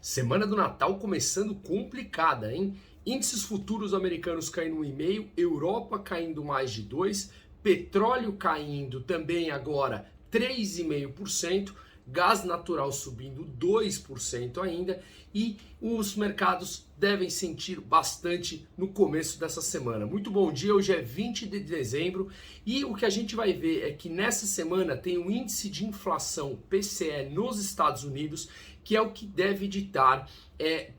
Semana do Natal começando complicada, hein? Índices futuros americanos caindo 1,5%, Europa caindo mais de 2%, petróleo caindo também agora 3,5%, gás natural subindo 2% ainda, e os mercados devem sentir bastante no começo dessa semana. Muito bom dia, hoje é 20 de dezembro e o que a gente vai ver é que nessa semana tem o índice de inflação PCE nos Estados Unidos, que é o que deve ditar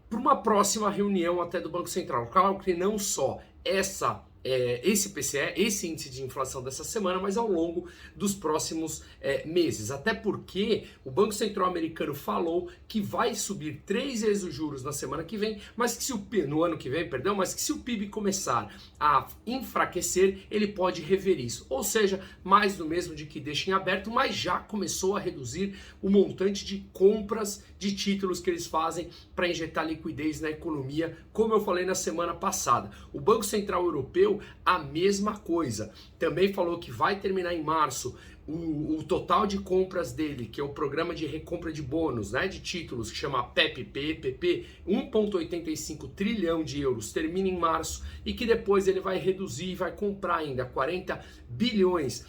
para uma próxima reunião até do Banco Central. Claro que não só esse PCE, esse índice de inflação dessa semana, mas ao longo dos próximos meses. Até porque o Banco Central americano falou que vai subir 3 vezes os juros na semana que vem, mas que no ano que vem, mas que se o PIB começar a enfraquecer, ele pode rever isso. Ou seja, mais do mesmo de que deixa em aberto, mas já começou a reduzir o montante de compras de títulos que eles fazem para injetar liquidez na economia, como eu falei na semana passada. O Banco Central Europeu, a mesma coisa. Também falou que vai terminar em março o total de compras dele, que é o programa de recompra de bônus, de títulos, que chama PEPP, 1,85 trilhão de euros, termina em março, e que depois ele vai reduzir e vai comprar ainda 40 bilhões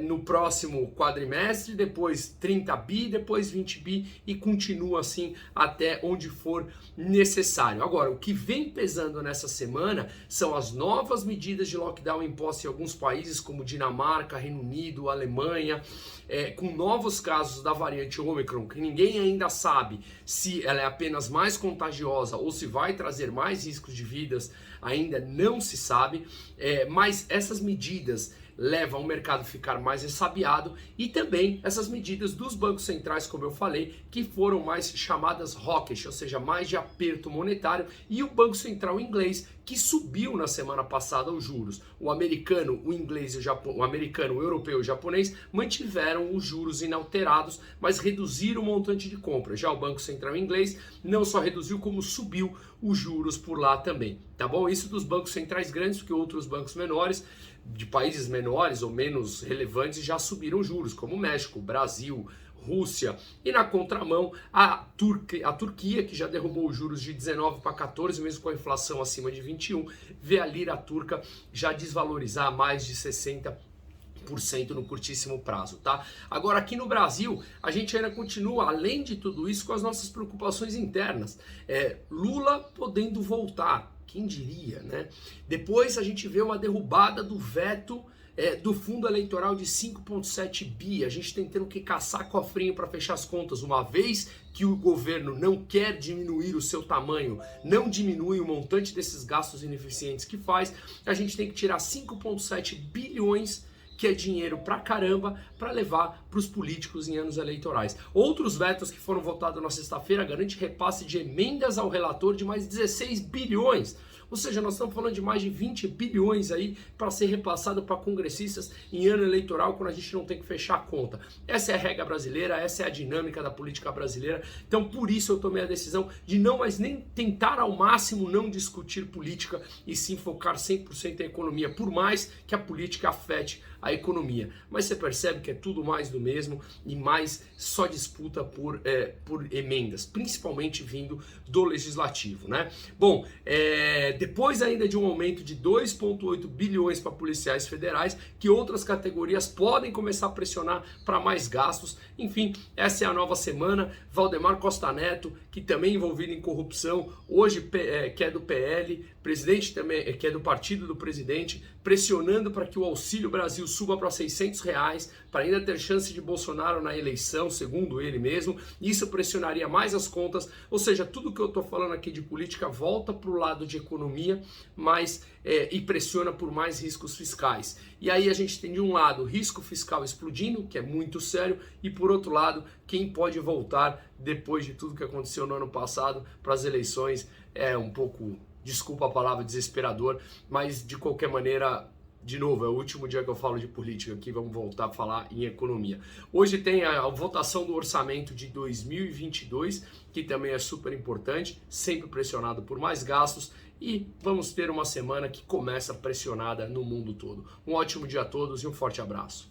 no próximo quadrimestre, depois 30 bi, depois 20 bi, e continua assim até onde for necessário. Agora, o que vem pesando nessa semana são as novas medidas de lockdown impostas em alguns países, como Dinamarca, Reino Unido, Alemanha, com novos casos da variante Ômicron, que ninguém ainda sabe se ela é apenas mais contagiosa ou se vai trazer mais riscos de vidas, ainda não se sabe, mas essas medidas levam o mercado a ficar mais ressabiado, e também essas medidas dos bancos centrais, como eu falei, que foram mais chamadas hawkish, ou seja, mais de aperto monetário, e o Banco Central inglês, que subiu na semana passada os juros. O americano, o inglês, o americano, o europeu e o japonês mantiveram os juros inalterados, mas reduziram o montante de compra. Já o Banco Central inglês não só reduziu, como subiu os juros por lá também, tá bom? Isso dos bancos centrais grandes, porque outros bancos menores, de países menores ou menos relevantes, já subiram juros, como México, Brasil, Rússia, e na contramão a Turquia, que já derrubou os juros de 19 para 14, mesmo com a inflação acima de 21, vê a lira turca já desvalorizar mais de 60% no curtíssimo prazo, tá? Agora, aqui no Brasil, a gente ainda continua, além de tudo isso, com as nossas preocupações internas. Lula podendo voltar, quem diria, né? Depois a gente vê uma derrubada do veto do fundo eleitoral de 5,7 bi, a gente tentando que caçar cofrinho para fechar as contas, uma vez que o governo não quer diminuir o seu tamanho, não diminui o montante desses gastos ineficientes que faz, a gente tem que tirar 5,7 bilhões, que é dinheiro pra caramba, para levar para os políticos em anos eleitorais. Outros vetos que foram votados na sexta-feira garante repasse de emendas ao relator de mais 16 bilhões. Ou seja, nós estamos falando de mais de 20 bilhões aí para ser repassado para congressistas em ano eleitoral, quando a gente não tem que fechar a conta. Essa é a regra brasileira, essa é a dinâmica da política brasileira. Então, por isso eu tomei a decisão de não mais nem tentar ao máximo não discutir política e sim focar 100% em economia, por mais que a política afete a economia. Mas você percebe que é tudo mais do mesmo e mais só disputa por emendas, principalmente vindo do legislativo, né? Bom, depois ainda de um aumento de 2,8 bilhões para policiais federais, que outras categorias podem começar a pressionar para mais gastos. Enfim, essa é a nova semana. Valdemar Costa Neto, que também é envolvido em corrupção, hoje que é do PL, presidente também, que é do partido do presidente, pressionando para que o Auxílio Brasil suba para R$600, para ainda ter chance de Bolsonaro na eleição, segundo ele mesmo. Isso pressionaria mais as contas, ou seja, tudo que eu estou falando aqui de política volta para o lado de economia, e pressiona por mais riscos fiscais. E aí a gente tem de um lado risco fiscal explodindo, que é muito sério, e por outro lado, quem pode voltar depois de tudo que aconteceu no ano passado para as eleições é um pouco, desculpa a palavra, desesperador, mas de qualquer maneira, de novo, é o último dia que eu falo de política aqui, vamos voltar a falar em economia. Hoje tem a votação do orçamento de 2022, que também é super importante, sempre pressionado por mais gastos, e vamos ter uma semana que começa pressionada no mundo todo. Um ótimo dia a todos e um forte abraço.